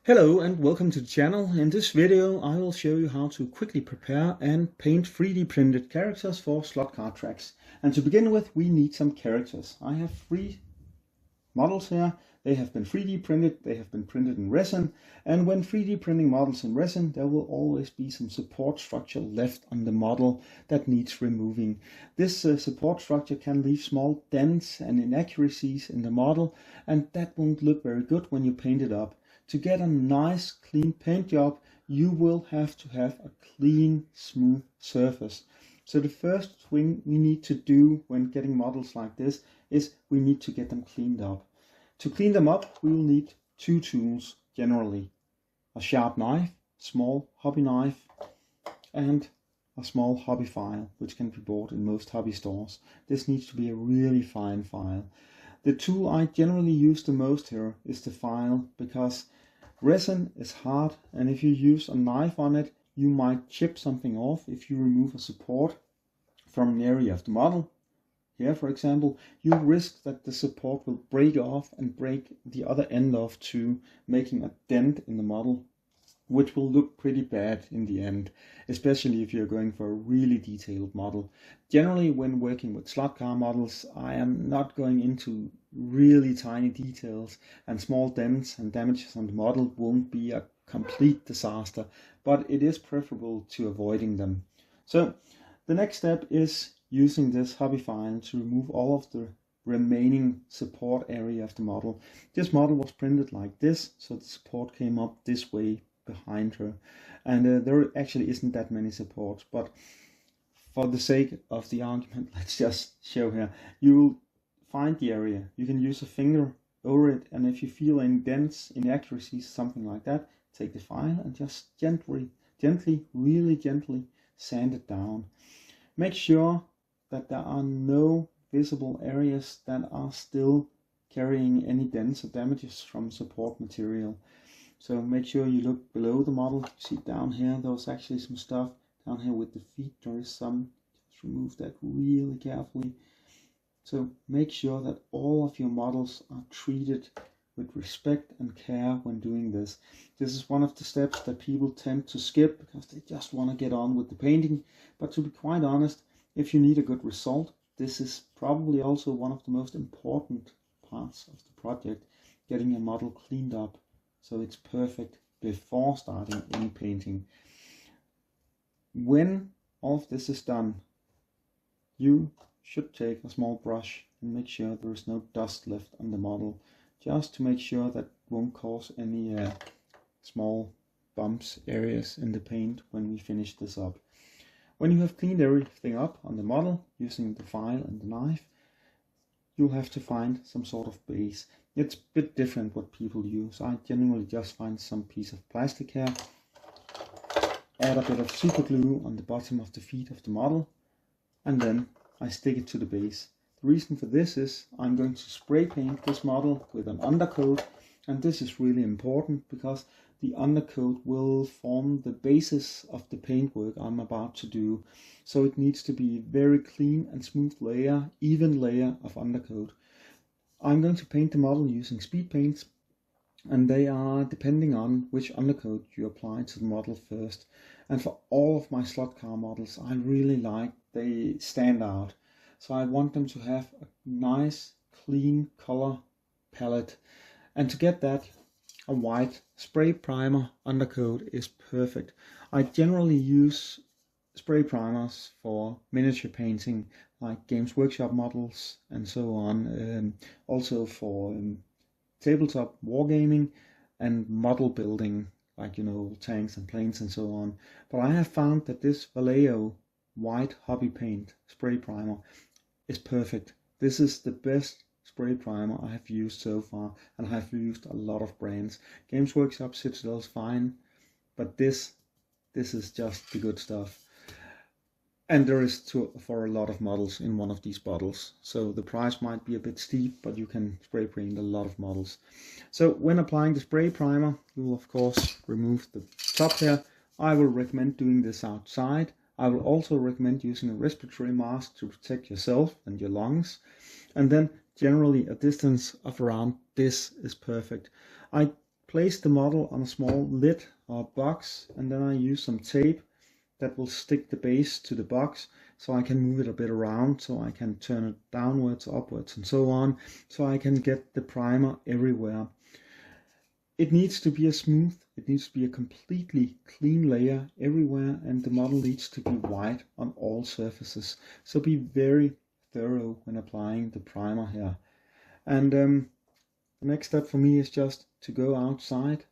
Hello and welcome to the channel. In this video I will show you how to quickly prepare and paint 3D printed characters for slot car tracks. And to begin with we need some characters. I have 3 models here. They have been 3D printed, they have been printed in resin, and when 3D printing models in resin there will always be some support structure left on the model that needs removing. This support structure can leave small dents and inaccuracies in the model, and that won't look very good when you paint it up. To get a nice clean paint job, you will have to have a clean, smooth surface. So the first thing we need to do when getting models like this is we need to get them cleaned up. To clean them up, we will need 2 tools generally. A sharp knife, small hobby knife, and a small hobby file, which can be bought in most hobby stores. This needs to be a really fine file. The tool I generally use the most here is the file, because resin is hard, and if you use a knife on it, you might chip something off if you remove a support from an area of the model. Here, for example, you risk that the support will break off and break the other end off too, making a dent in the model, which will look pretty bad in the end, especially if you're going for a really detailed model. Generally, when working with slot car models, I am not going into really tiny details, and small dents and damages on the model won't be a complete disaster, but it is preferable to avoiding them. So the next step is using this hobby file to remove all of the remaining support area of the model. This model was printed like this, so the support came up this way behind her, and there actually isn't that many supports, but for the sake of the argument, let's just show here. You will find the area, you can use a finger over it, and if you feel any dents, inaccuracies, something like that, take the file and just gently, really gently sand it down. Make sure that there are no visible areas that are still carrying any dents or damages from support material. So make sure you look below the model. You see down here, there's actually some stuff down here with the feet. There is some. Just remove that really carefully. So make sure that all of your models are treated with respect and care when doing this. This is one of the steps that people tend to skip because they just want to get on with the painting. But to be quite honest, if you need a good result, this is probably also one of the most important parts of the project, getting your model cleaned up so it's perfect before starting any painting. When all of this is done, you should take a small brush and make sure there is no dust left on the model, just to make sure that won't cause any small bumps areas in the paint when we finish this up. When you have cleaned everything up on the model using the file and the knife, you'll have to find some sort of base. It's a bit different what people use. I generally just find some piece of plastic here, add a bit of super glue on the bottom of the feet of the model, and then I stick it to the base. The reason for this is I'm going to spray paint this model with an undercoat, and this is really important because the undercoat will form the basis of the paintwork I'm about to do. So it needs to be a very clean and smooth layer, even layer of undercoat. I'm going to paint the model using speed paints, and they are depending on which undercoat you apply to the model first. And for all of my slot car models, I really like they stand out. So I want them to have a nice, clean color palette. And to get that, a white spray primer undercoat is perfect. I generally use spray primers for miniature painting, like Games Workshop models and so on. Also for tabletop wargaming and model building, like, you know, tanks and planes and so on. But I have found that this Vallejo white hobby paint spray primer is perfect. This is the best spray primer I have used so far, and I have used a lot of brands. Games Workshop, Citadel's fine, but this is just the good stuff. And there is for a lot of models in one of these bottles, so the price might be a bit steep, but you can spray paint a lot of models. So when applying the spray primer, you will of course remove the top here. I will recommend doing this outside. I will also recommend using a respiratory mask to protect yourself and your lungs. And then generally a distance of around this is perfect. I place the model on a small lid or box, and then I use some tape that will stick the base to the box, so I can move it a bit around, so I can turn it downwards, upwards, and so on, so I can get the primer everywhere. It needs to be it needs to be a completely clean layer everywhere, and the model needs to be white on all surfaces. So be very thorough when applying the primer here. And the next step for me is just to go outside,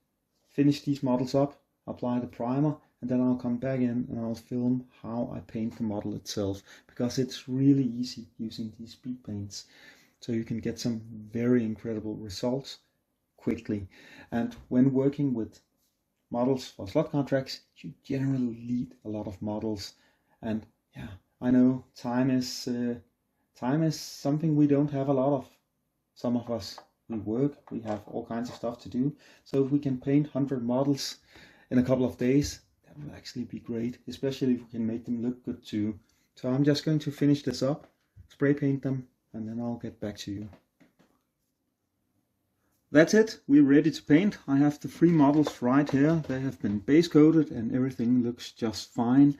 finish these models up, apply the primer, and then I'll come back in and I'll film how I paint the model itself, because it's really easy using these speed paints. So you can get some very incredible results quickly. And when working with models for slot contracts, you generally need a lot of models. And yeah, I know time is something we don't have a lot of. Some of us, we work, we have all kinds of stuff to do. So if we can paint 100 models in a couple of days, that would actually be great, especially if we can make them look good too. So I'm just going to finish this up, spray paint them, and then I'll get back to you. That's it, we're ready to paint. I have the 3 models right here. They have been base coated and everything looks just fine.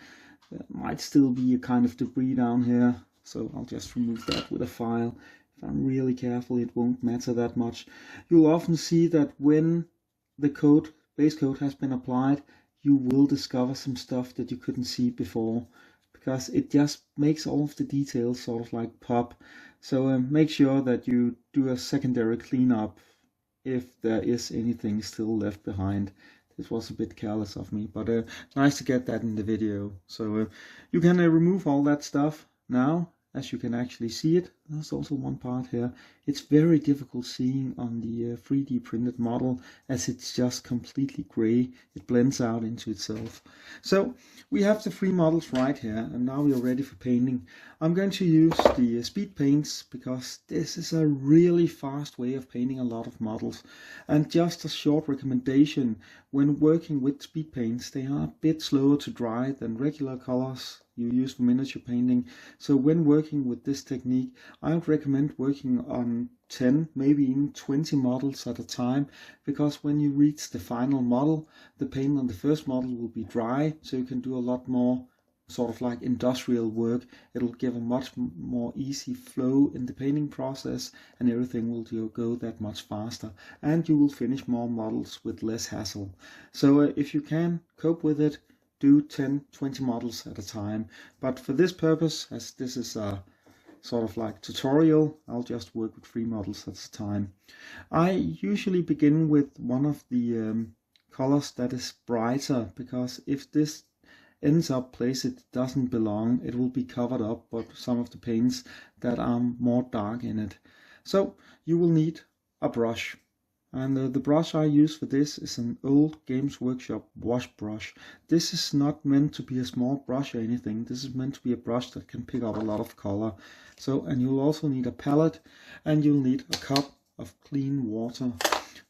There might still be a kind of debris down here, so I'll just remove that with a file. If I'm really careful, it won't matter that much. You'll often see that when the base coat has been applied, you will discover some stuff that you couldn't see before, because it just makes all of the details sort of like pop. So make sure that you do a secondary cleanup if there is anything still left behind. This was a bit careless of me, but nice to get that in the video. So you can remove all that stuff now, as you can actually see it. There's also one part here. It's very difficult seeing on the 3D printed model, as it's just completely gray. It blends out into itself. So we have the 3 models right here, and now we are ready for painting. I'm going to use the speed paints because this is a really fast way of painting a lot of models. And just a short recommendation: when working with speed paints, they are a bit slower to dry than regular colors you use for miniature painting. So when working with this technique, I would recommend working on 10, maybe even 20 models at a time, because when you reach the final model, the paint on the first model will be dry, so you can do a lot more sort of like industrial work. It'll give a much more easy flow in the painting process, and everything will go that much faster, and you will finish more models with less hassle. So if you can cope with it, do 10-20 models at a time. But for this purpose, as this is a sort of like tutorial, I'll just work with 3 models at a time. I usually begin with one of the colors that is brighter, because if this ends up place it doesn't belong, it will be covered up by some of the paints that are more dark in it. So you will need a brush. And the brush I use for this is an old Games Workshop wash brush. This is not meant to be a small brush or anything. This is meant to be a brush that can pick up a lot of color. So, and you'll also need a palette, and you'll need a cup of clean water.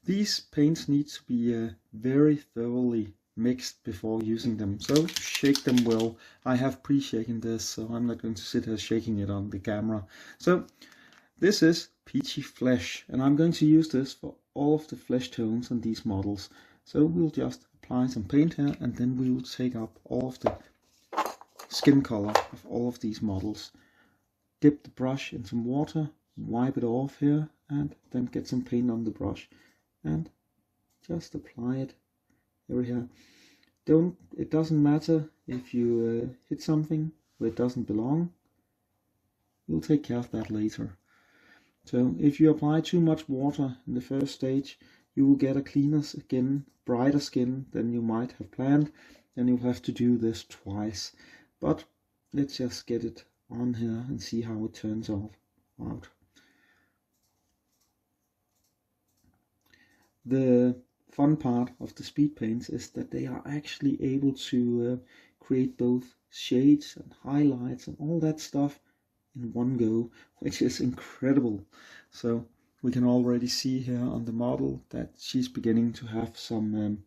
These paints need to be very thoroughly mixed before using them. So shake them well. I have pre-shaken this, so I'm not going to sit here shaking it on the camera. So this is Peachy Flesh, and I'm going to use this for all of the flesh tones on these models. So we'll just apply some paint here, and then we will take up all of the skin color of all of these models. Dip the brush in some water, wipe it off here, and then get some paint on the brush and just apply it over here. It doesn't matter if you hit something where it doesn't belong. We'll take care of that later. So if you apply too much water in the first stage, you will get a cleaner skin, brighter skin than you might have planned, and you'll have to do this twice. But let's just get it on here and see how it turns out. The fun part of the speed paints is that they are actually able to create both shades and highlights and all that stuff in one go, which is incredible. So we can already see here on the model that she's beginning to have some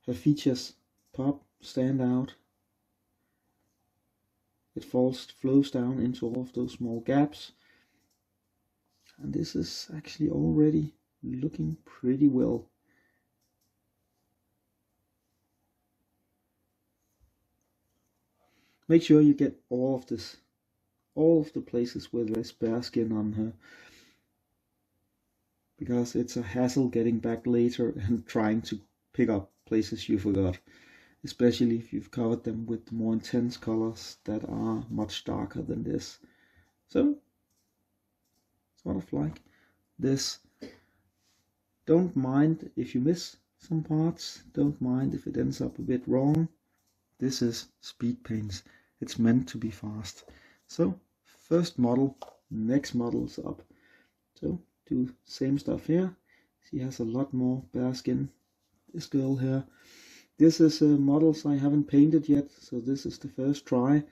her features stand out. It flows down into all of those small gaps, and this is actually already looking pretty well. make sure you get all of this, all of the places where there's bare skin on her, because it's a hassle getting back later and trying to pick up places you forgot, especially if you've covered them with more intense colors that are much darker than this. So, sort of like this. Don't mind if you miss some parts, don't mind if it ends up a bit wrong. This is speed paints, it's meant to be fast. So, first model, next model's up. So, do same stuff here. She has a lot more bare skin, this girl here. This is models I haven't painted yet, so this is the first try.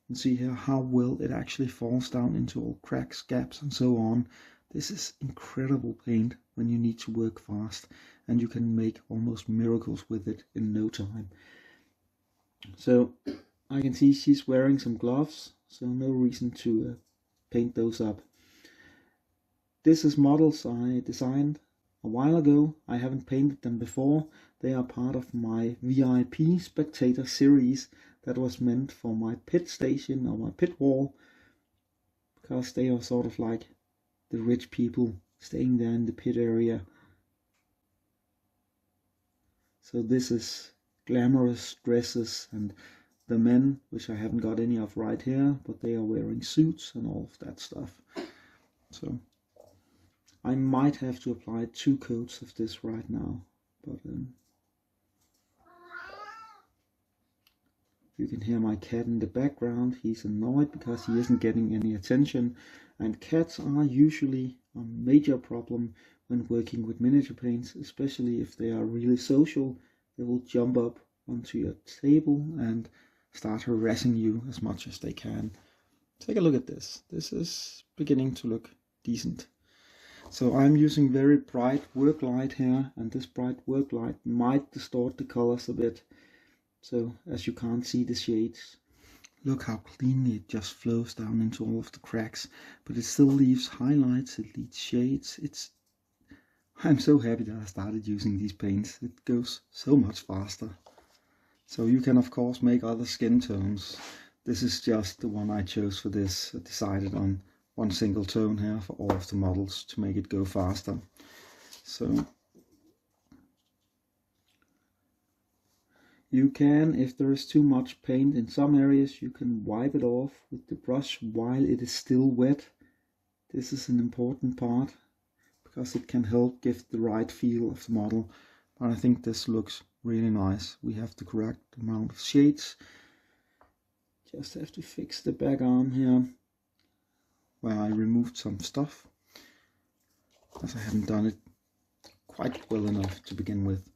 And see here how well it actually falls down into all cracks, gaps and so on. This is incredible paint when you need to work fast, and you can make almost miracles with it in no time. So I can see she's wearing some gloves, so no reason to paint those up. This is models I designed a while ago. I haven't painted them before. They are part of my VIP spectator series that was meant for my pit station or my pit wall, because they are sort of like the rich people staying there in the pit area. So this is glamorous dresses, and the men, which I haven't got any of right here, but they are wearing suits and all of that stuff. So I might have to apply 2 coats of this right now, but you can hear my cat in the background. He's annoyed because he isn't getting any attention, and cats are usually a major problem when working with miniature paints, especially if they are really social. They will jump up onto your table and start harassing you as much as they can. Take a look at this. This is beginning to look decent. So I'm using very bright work light here, and this bright work light might distort the colors a bit. So as you can't see the shades, look how cleanly it just flows down into all of the cracks, but it still leaves highlights, it leaves shades. I'm so happy that I started using these paints. It goes so much faster. So you can of course make other skin tones. This is just the one I chose for this. I decided on one single tone here for all of the models to make it go faster. So you can, if there is too much paint in some areas, you can wipe it off with the brush while it is still wet. This is an important part, because it can help give the right feel of the model. But I think this looks really nice. We have the correct amount of shades. Just have to fix the back arm here, where I removed some stuff, as I hadn't done it quite well enough to begin with.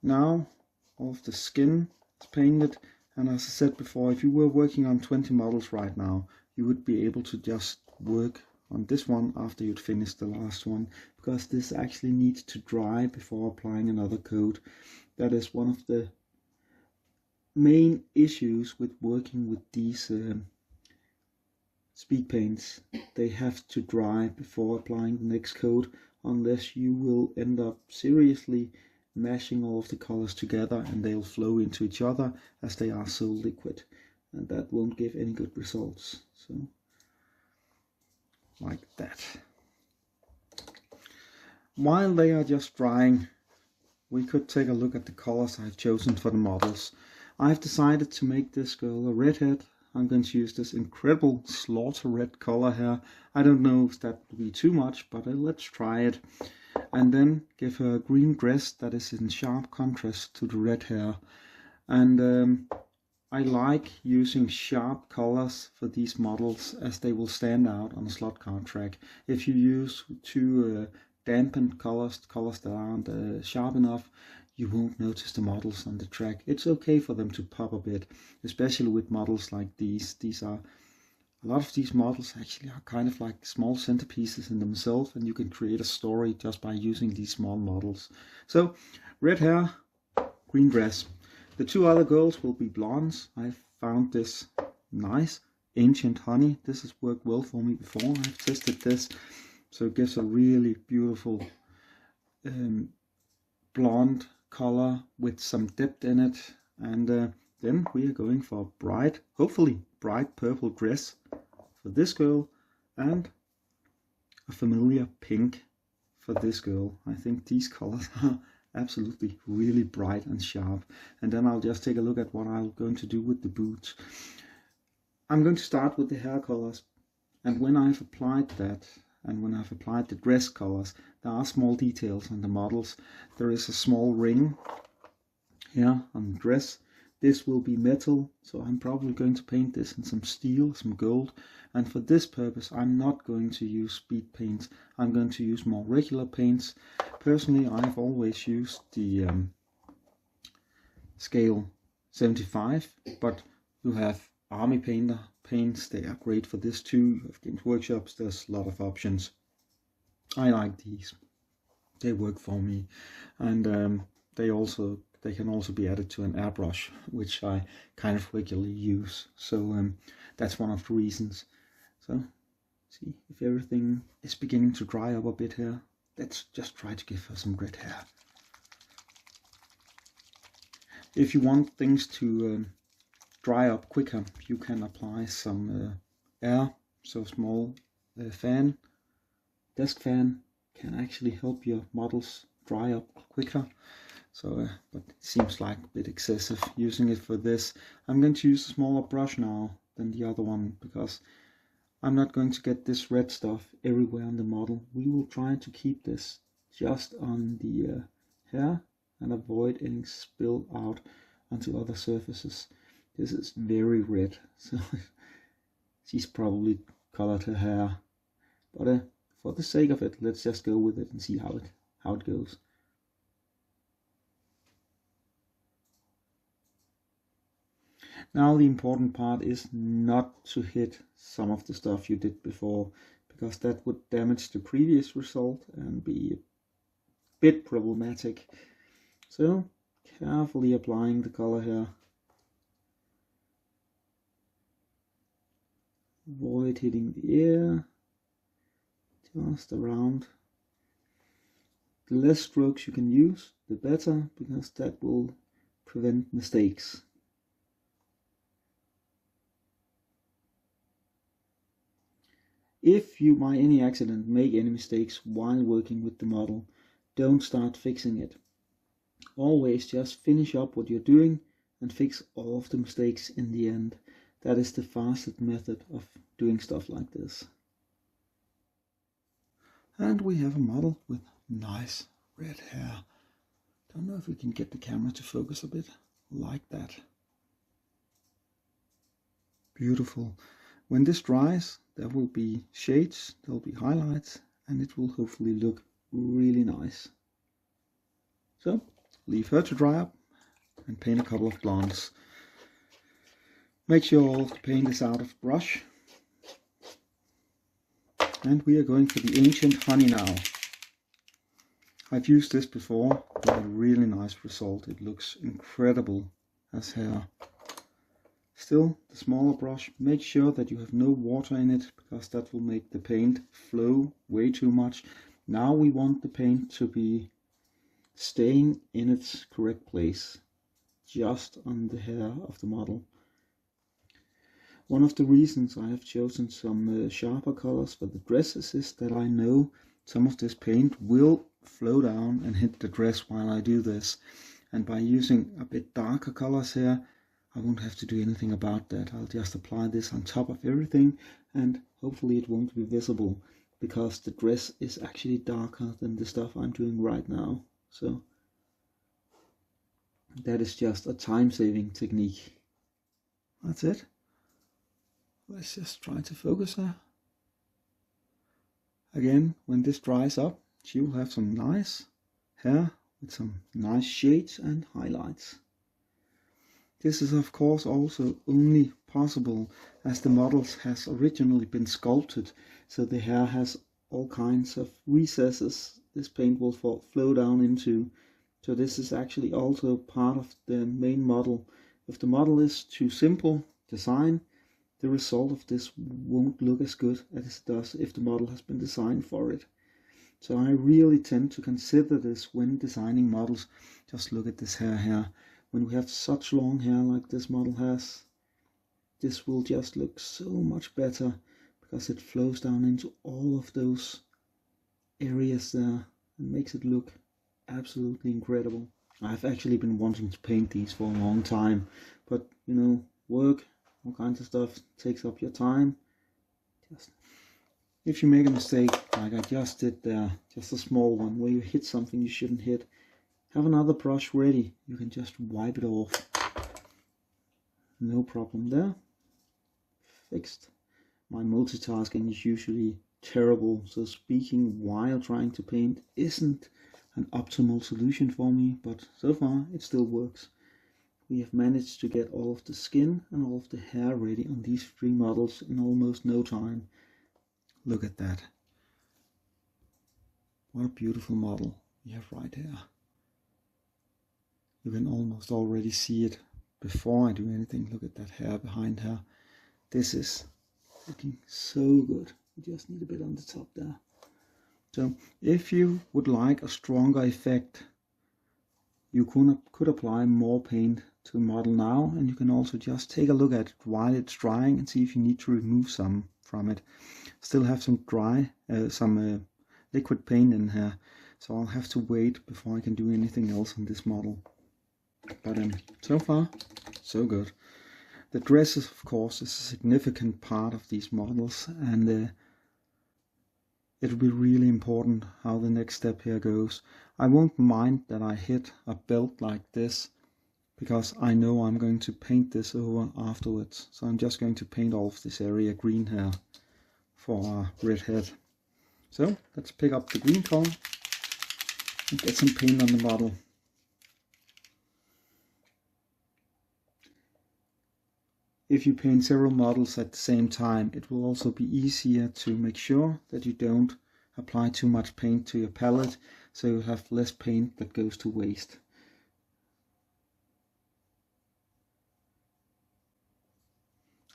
Now all of the skin is painted, and as I said before, if you were working on 20 models right now, you would be able to just work on this one after you'd finished the last one, because this actually needs to dry before applying another coat. That is one of the main issues with working with these speed paints. They have to dry before applying the next coat, unless you will end up seriously mashing all of the colors together and they'll flow into each other as they are so liquid, and that won't give any good results. So like that. While they are just drying, we could take a look at the colors I've chosen for the models. I've decided to make this girl a redhead. I'm going to use this incredible slaughter red color here. I don't know if that will be too much, but let's try it. And then give her a green dress that is in sharp contrast to the red hair. And I like using sharp colors for these models, as they will stand out on a slot card track. If you use too dampened colors that aren't sharp enough, you won't notice the models on the track. It's okay for them to pop a bit, especially with models like these. A lot of these models actually are kind of like small centerpieces in themselves, and you can create a story just by using these small models. So, red hair, green dress. The 2 other girls will be blondes. I found this nice ancient honey. This has worked well for me before. I've tested this, so it gives a really beautiful blonde color with some depth in it. And Then we are going for a bright, hopefully bright purple dress for this girl, and a familiar pink for this girl. I think these colors are absolutely really bright and sharp. And then I'll just take a look at what I'm going to do with the boots. I'm going to start with the hair colors, and when I've applied that, and when I've applied the dress colors, there are small details on the models. There is a small ring here on the dress. This will be metal, so I'm probably going to paint this in some steel, some gold. And for this purpose, I'm not going to use speed paints. I'm going to use more regular paints. Personally, I've always used the scale 75, but you have army painter paints. They are great for this too. You have Games Workshops. There's a lot of options. I like these. They work for me, and they can also be added to an airbrush, which I kind of regularly use. So that's one of the reasons. So see if everything is beginning to dry up a bit here. Let's just try to give her some red hair. If you want things to dry up quicker, you can apply some air. So small fan, desk fan, can actually help your models dry up quicker. So, but it seems like a bit excessive using it for this. I'm going to use a smaller brush now than the other one, because I'm not going to get this red stuff everywhere on the model. We will try to keep this just on the hair and avoid any spill out onto other surfaces. This is very red, so she's probably colored her hair. But for the sake of it, let's just go with it and see how it goes. Now the important part is not to hit some of the stuff you did before, because that would damage the previous result and be a bit problematic. So carefully applying the color here. Avoid hitting the air, just around. The less strokes you can use, the better, because that will prevent mistakes. If you by any accident make any mistakes while working with the model, don't start fixing it. Always just finish up what you're doing and fix all of the mistakes in the end. That is the fastest method of doing stuff like this. And we have a model with nice red hair. Don't know if we can get the camera to focus a bit like that. Beautiful. When this dries, there will be shades, there will be highlights, and it will hopefully look really nice. So leave her to dry up and paint a couple of blondes. Make sure all the paint is out of the brush. And we are going for the Ancient Honey now. I've used this before with a really nice result. It looks incredible as hair. Still, the smaller brush, make sure that you have no water in it, because that will make the paint flow way too much. Now we want the paint to be staying in its correct place, just on the hair of the model. One of the reasons I have chosen some sharper colors for the dresses is that I know some of this paint will flow down and hit the dress while I do this. And by using a bit darker colors here, I won't have to do anything about that. I'll just apply this on top of everything, and hopefully it won't be visible, because the dress is actually darker than the stuff I'm doing right now. So that is just a time-saving technique. That's it. Let's just try to focus her. Again, when this dries up, she will have some nice hair with some nice shades and highlights. This is of course also only possible as the models has originally been sculpted, so the hair has all kinds of recesses this paint will flow down into. So this is actually also part of the main model. If the model is too simple design, the result of this won't look as good as it does if the model has been designed for it. So I really tend to consider this when designing models. Just look at this hair here. when we have such long hair like this model has, this will just look so much better because it flows down into all of those areas there and makes it look absolutely incredible. I've actually been wanting to paint these for a long time, but you know, work, all kinds of stuff takes up your time. Just if you make a mistake, like I just did there, just a small one where you hit something you shouldn't hit, have another brush ready. You can just wipe it off. No problem there. Fixed. My multitasking is usually terrible, so speaking while trying to paint isn't an optimal solution for me, but so far it still works. We have managed to get all of the skin and all of the hair ready on these 3 models in almost no time. Look at that. What a beautiful model we have right here. You can almost already see it before I do anything. Look at that hair behind her. This is looking so good. We just need a bit on the top there. So if you would like a stronger effect, you could apply more paint to the model now, and you can also just take a look at it while it's drying and see if you need to remove some from it. Still have some liquid paint in here, so I'll have to wait before I can do anything else on this model. But so far, so good. The dresses, of course, is a significant part of these models, and it'll be really important how the next step here goes. I won't mind that I hit a belt like this, because I know I'm going to paint this over afterwards. So I'm just going to paint all of this area green here for our red head. So let's pick up the green color and get some paint on the model. If you paint several models at the same time, it will also be easier to make sure that you don't apply too much paint to your palette, so you have less paint that goes to waste.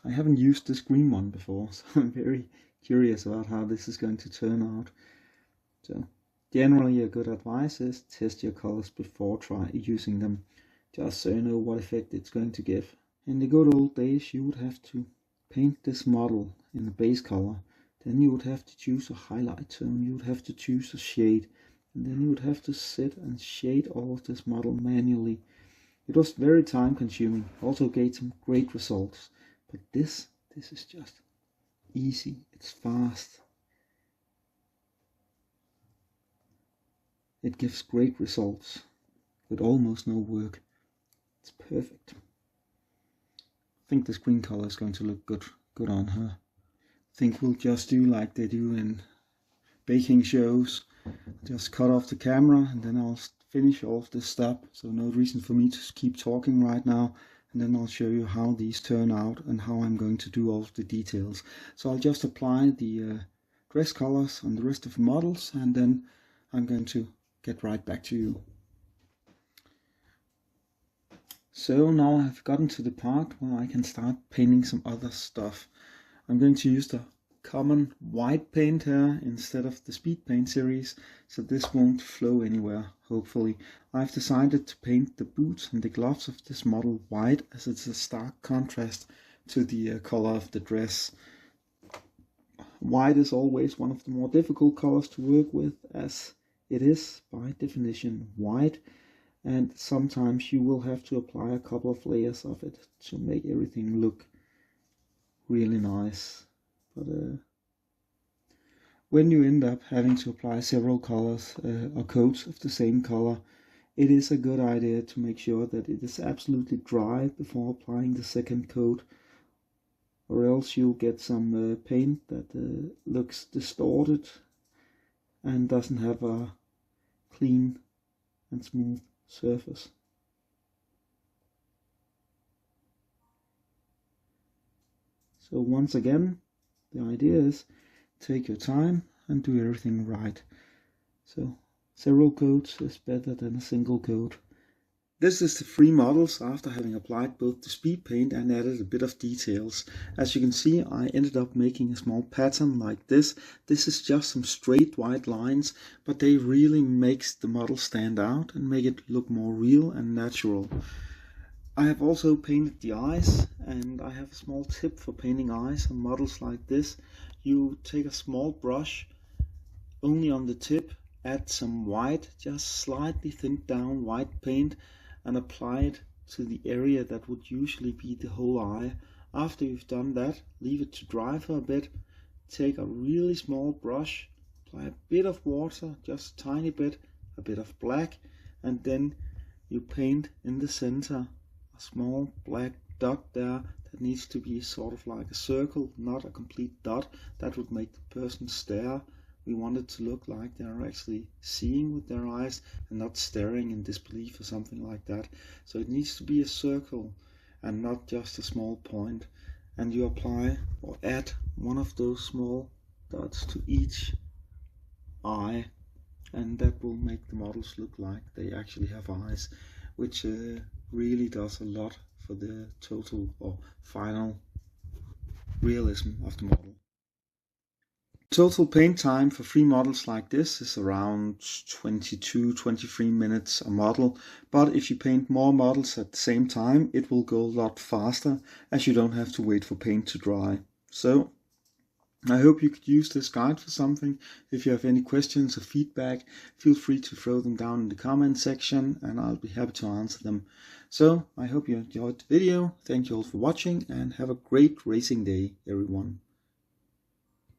I haven't used this green one before, so I'm very curious about how this is going to turn out. So generally a good advice is test your colors before using them, just so you know what effect it's going to give. In the good old days, you would have to paint this model in the base color, then you would have to choose a highlight tone, you would have to choose a shade, and then you would have to sit and shade all of this model manually. It was very time consuming, also gave some great results, but this is just easy, it's fast. It gives great results with almost no work. It's perfect. I think this green color is going to look good on her. I think we'll just do like they do in baking shows. Just cut off the camera and then I'll finish off this step. So no reason for me to keep talking right now. And then I'll show you how these turn out and how I'm going to do all of the details. So I'll just apply the dress colors on the rest of the models, and then I'm going to get right back to you. So now I've gotten to the part where I can start painting some other stuff. I'm going to use the common white paint here instead of the speed paint series, so this won't flow anywhere, hopefully. I've decided to paint the boots and the gloves of this model white, as it's a stark contrast to the color of the dress. White is always one of the more difficult colors to work with, as it is by definition white. And sometimes you will have to apply a couple of layers of it to make everything look really nice. But when you end up having to apply several colors or coats of the same color, it is a good idea to make sure that it is absolutely dry before applying the second coat, or else you'll get some paint that looks distorted and doesn't have a clean and smooth surface. So once again, the idea is take your time and do everything right. So several coats is better than a single coat. This is the 3 models after having applied both the speed paint and added a bit of details. As you can see, I ended up making a small pattern like this. This is just some straight white lines, but they really makes the model stand out and make it look more real and natural. I have also painted the eyes, and I have a small tip for painting eyes on models like this. You take a small brush, only on the tip, add some white, just slightly thinned down white paint, and apply it to the area that would usually be the whole eye. After you've done that, leave it to dry for a bit. Take a really small brush, apply a bit of water, just a tiny bit, a bit of black, and then you paint in the center a small black dot there that needs to be sort of like a circle, not a complete dot. That would make the person stare. We want it to look like they're actually seeing with their eyes and not staring in disbelief or something like that. So it needs to be a circle and not just a small point. And you apply or add one of those small dots to each eye, and that will make the models look like they actually have eyes, which really does a lot for the total or final realism of the model. Total paint time for 3 models like this is around 22-23 minutes a model, but if you paint more models at the same time, it will go a lot faster, as you don't have to wait for paint to dry. So I hope you could use this guide for something. If you have any questions or feedback, feel free to throw them down in the comment section and I'll be happy to answer them. So I hope you enjoyed the video. Thank you all for watching and have a great racing day, everyone.